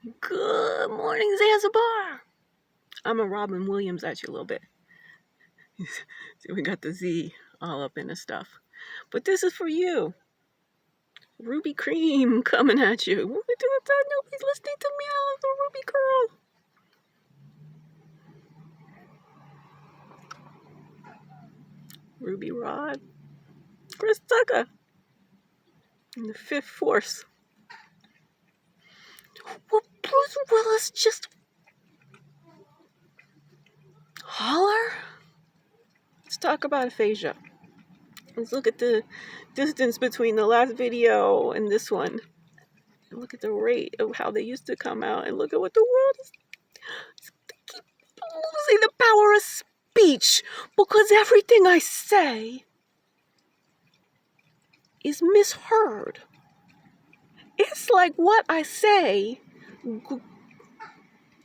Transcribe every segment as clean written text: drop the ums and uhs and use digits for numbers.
Good morning, Zanzibar. I'm a Robin Williams at you a little bit. See, we got the Z all up in the stuff. But this is for you. Ruby Cream coming at you. What we doing? Nobody's listening to me. I love the Ruby Girl. Ruby Rod. Chris Tucker. And the Fifth Force. Will Bruce Willis just holler? Let's talk about aphasia. Let's look at the distance between the last video and this one. And look at the rate of how they used to come out, and look at what the world is. They keep losing the power of speech because everything I say is misheard. It's like what I say, and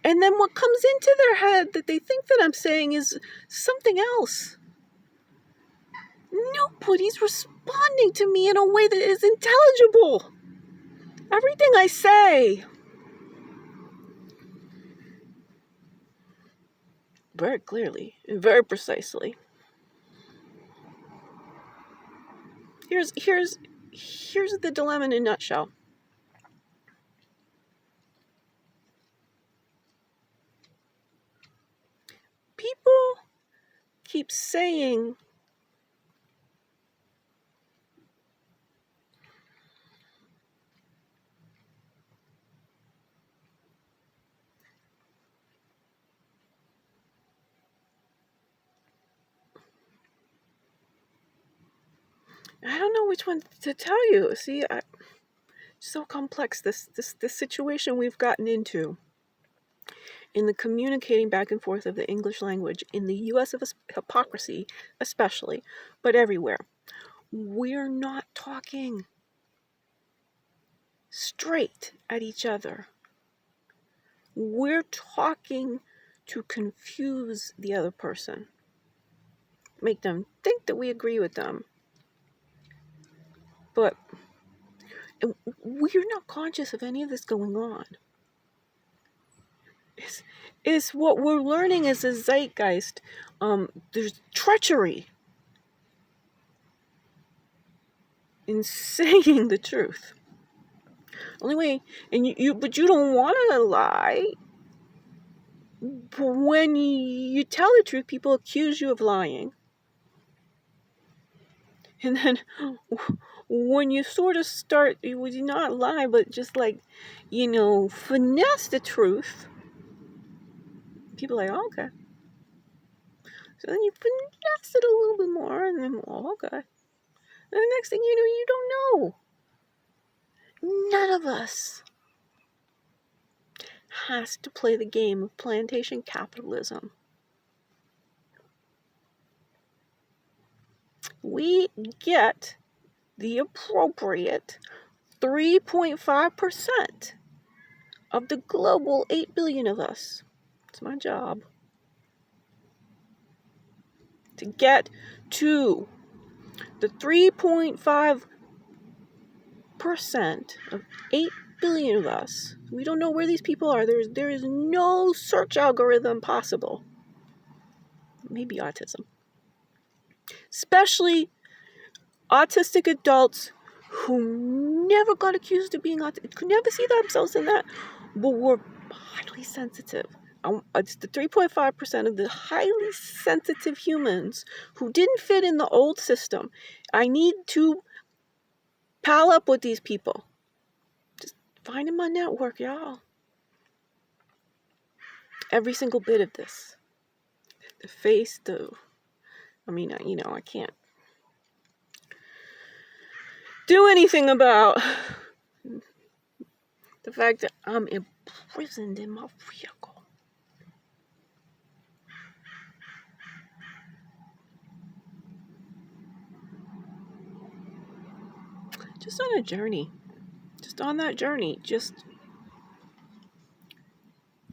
then what comes into their head that they think that I'm saying is something else. Nobody's responding to me in a way that is intelligible. Everything I say. Very clearly and very precisely. Here's the dilemma in a nutshell. People keep saying I don't know which one to tell you. See, so complex this situation we've gotten into in the communicating back and forth of the English language in the U.S. of hypocrisy, especially, but everywhere. We're not talking straight at each other. We're talking to confuse the other person, make them think that we agree with them. But we're not conscious of any of this going on. Is what we're learning is a zeitgeist. There's treachery in saying the truth. Only way, but you don't want to lie. But when you tell the truth, people accuse you of lying. And then when you sort of start, would you not lie, but just like, finesse the truth, people are like, oh, okay. So then you finesse it a little bit more, and then, oh, okay. And the next thing you know, you don't know. None of us has to play the game of plantation capitalism. We get the appropriate 3.5% of the global 8 billion of us. It's my job to get to the 3.5% of 8 billion of us. We don't know where these people are. There is no search algorithm possible. Maybe autism. Especially autistic adults who never got accused of being autistic, could never see themselves in that, but were highly sensitive. It's the 3.5% of the highly sensitive humans who didn't fit in the old system. I need to pal up with these people. Just find in my network, y'all. Every single bit of this. The face, I can't do anything about the fact that I'm imprisoned in my vehicle. Just on a journey. Just on that journey.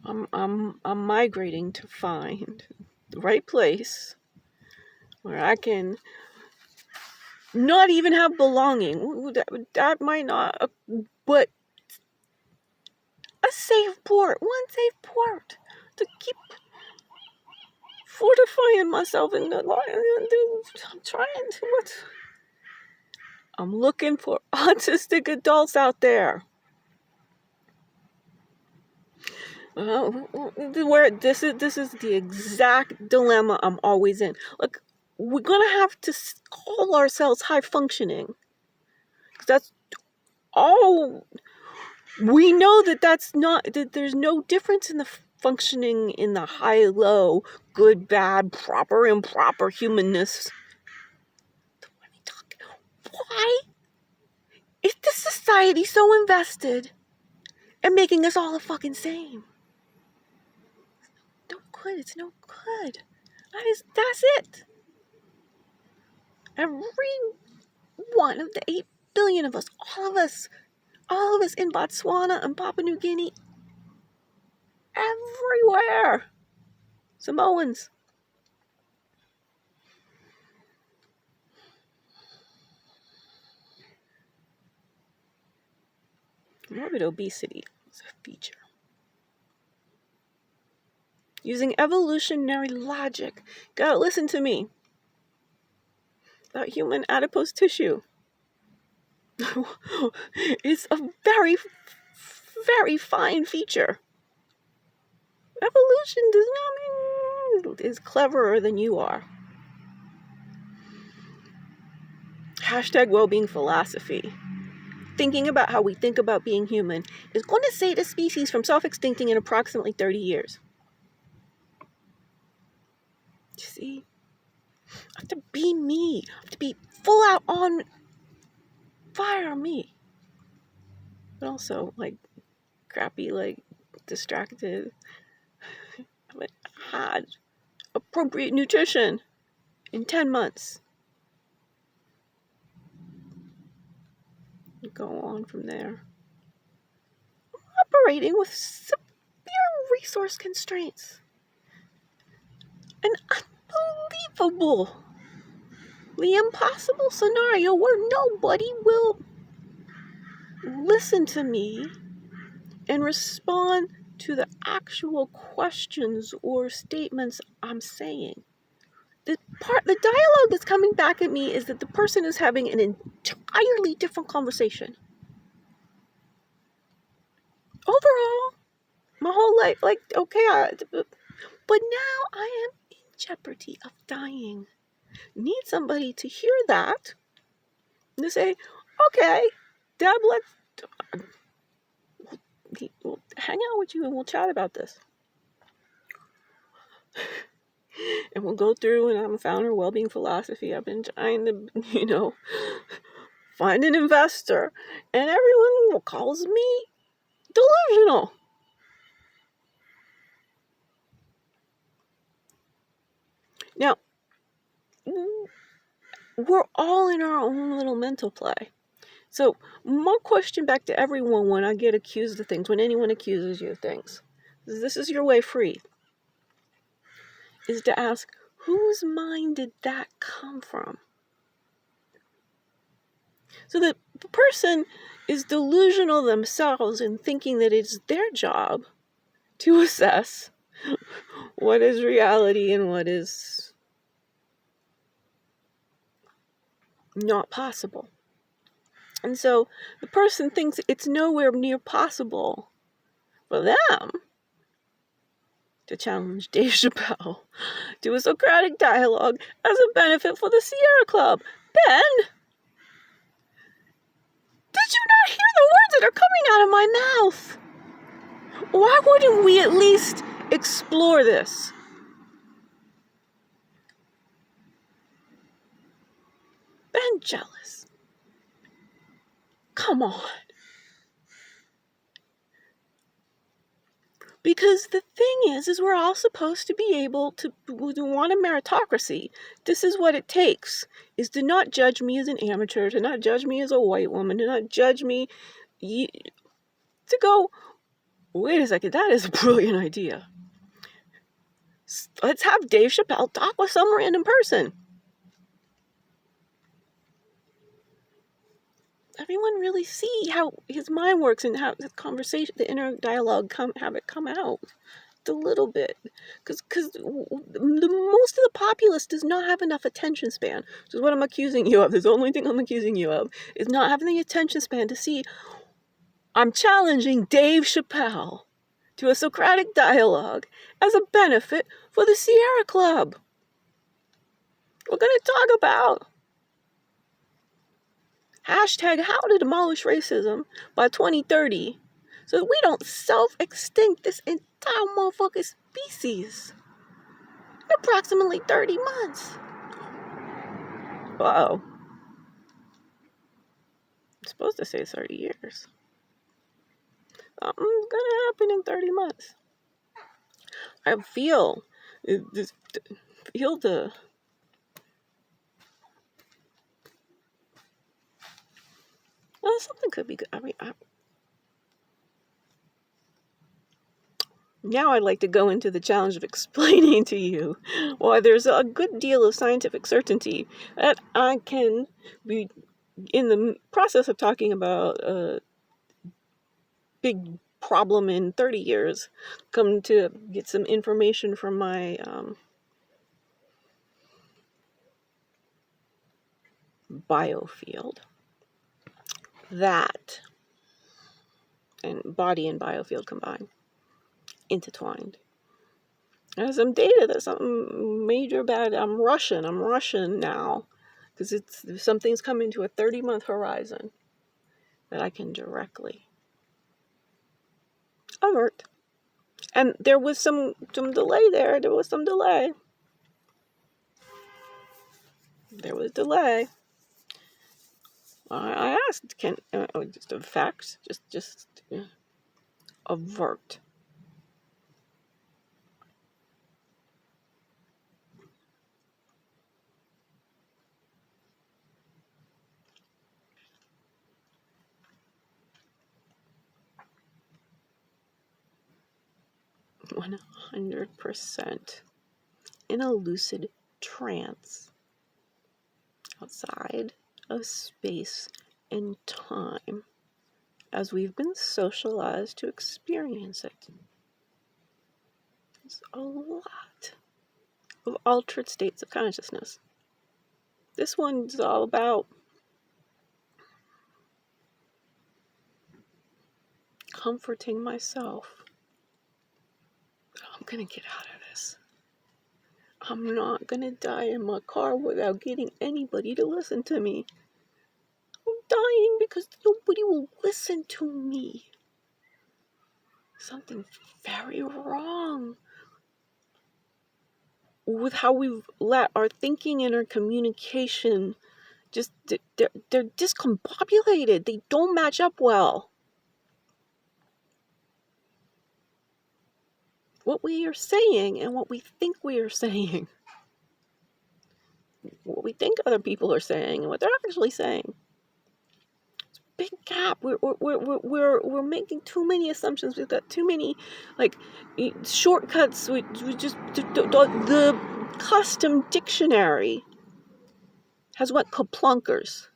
I'm migrating to find the right place where I can not even have belonging. That might not, but a safe port, one safe port to keep fortifying myself in the life. I'm trying to what? I'm looking for autistic adults out there. Where this is the exact dilemma I'm always in. Like, we're gonna have to call ourselves high functioning. That's all we know. That's not that. There's no difference in the functioning in the high, low, good, bad, proper, improper humanness. Why is the society so invested in making us all the fucking same? No good. It's no good. That's it. Every one of the 8 billion of us, all of us in Botswana and Papua New Guinea, everywhere. Samoans. Morbid obesity is a feature. Using evolutionary logic. Gotta listen to me. That human adipose tissue. It's a very, very fine feature. Evolution does not mean is cleverer than you are. Hashtag well-being philosophy. Thinking about how we think about being human is going to save the species from self-extincting in approximately 30 years. You see? I have to be me. I have to be full out on fire me. But also, like, crappy, like, distracted. I haven't had appropriate nutrition in 10 months. Go on from there. Operating with severe resource constraints. An unbelievably impossible scenario where nobody will listen to me and respond to the actual questions or statements I'm saying. The dialogue that's coming back at me is that the person is having an entirely different conversation. Overall, my whole life, like, okay, but now I am in jeopardy of dying. Need somebody to hear that and to say, okay, Deb, we'll hang out with you and we'll chat about this. And we'll go through, and I'm a founder of well-being philosophy. I've been trying to, find an investor, and everyone calls me delusional. Now, we're all in our own little mental play. So, my question back to everyone when I get accused of things, when anyone accuses you of things, this is your way free, is to ask, whose mind did that come from? So the person is delusional themselves in thinking that it's their job to assess what is reality and what is not possible. And so the person thinks it's nowhere near possible for them to challenge Dave Chappelle to a Socratic dialogue as a benefit for the Sierra Club. Ben, did you not hear the words that are coming out of my mouth? Why wouldn't we at least explore this? Ben jealous. Come on. Because the thing is we're all supposed to be able to want a meritocracy. This is what it takes, is to not judge me as an amateur, to not judge me as a white woman, to not judge me, to go, wait a second, that is a brilliant idea. Let's have Dave Chappelle talk with some random person. everyone really see how his mind works and how the conversation, the inner dialogue, have it come out a little bit, because the most of the populace does not have enough attention span. Which is what I'm accusing you of. This is the only thing I'm accusing you of, is not having the attention span to see. I'm challenging Dave Chappelle to a Socratic dialogue as a benefit for the Sierra Club. We're going to talk about hashtag how to demolish racism by 2030 so that we don't self-extinct this entire motherfucking species in approximately 30 months. Wow. I'm supposed to say 30 years. Something's gonna happen in 30 months. I feel the well, something could be good. I mean, now I'd like to go into the challenge of explaining to you why there's a good deal of scientific certainty that I can be, in the process of talking about a big problem in 30 years, come to get some information from my biofield. That and body and biofield combined, intertwined. There's some data that something major bad. I'm rushing now, because something's coming to a 30-month horizon that I can directly avert. And there was some delay there. There was delay. I asked, can just the facts, just avert. One 100% in a lucid trance outside of space and time as we've been socialized to experience it. There's a lot of altered states of consciousness. This one's all about comforting myself. I'm gonna get out of this. I'm not gonna die in my car without getting anybody to listen to me. I'm dying because nobody will listen to me. Something very wrong with how we've let our thinking and our communication just, they're discombobulated. They don't match up well. What we are saying and what we think we are saying. What we think other people are saying and what they're actually saying. It's a big gap. We're making too many assumptions. We've got too many shortcuts. We just the custom dictionary has went kaplunkers.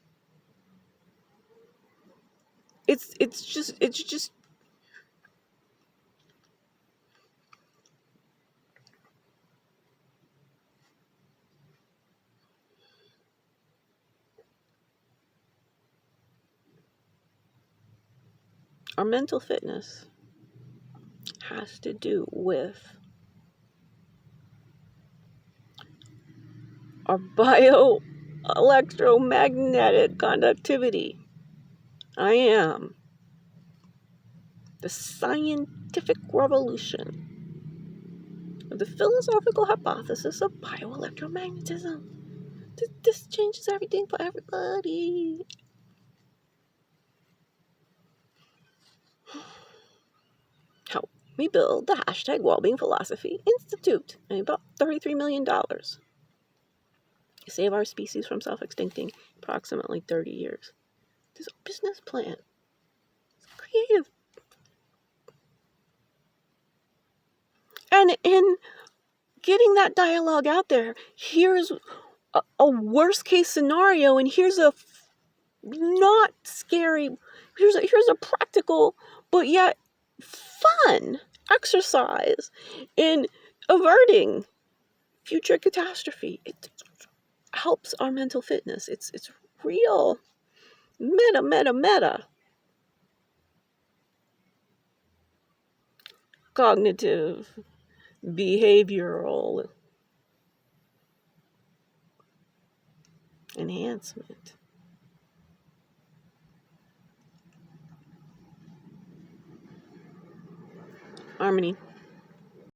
It's just our mental fitness has to do with our bioelectromagnetic conductivity. I am the scientific revolution of the philosophical hypothesis of bioelectromagnetism. This changes everything for everybody. Help me build the hashtag Wellbeing Philosophy Institute. I need about $33 million. Save our species from self-extincting approximately 30 years. There's a business plan. It's creative. And in getting that dialogue out there, here's a worst case scenario, and here's a not scary. Here's a practical, but yet fun exercise in averting future catastrophe. It helps our mental fitness. It's real. Meta. Cognitive, behavioral enhancement. Harmony.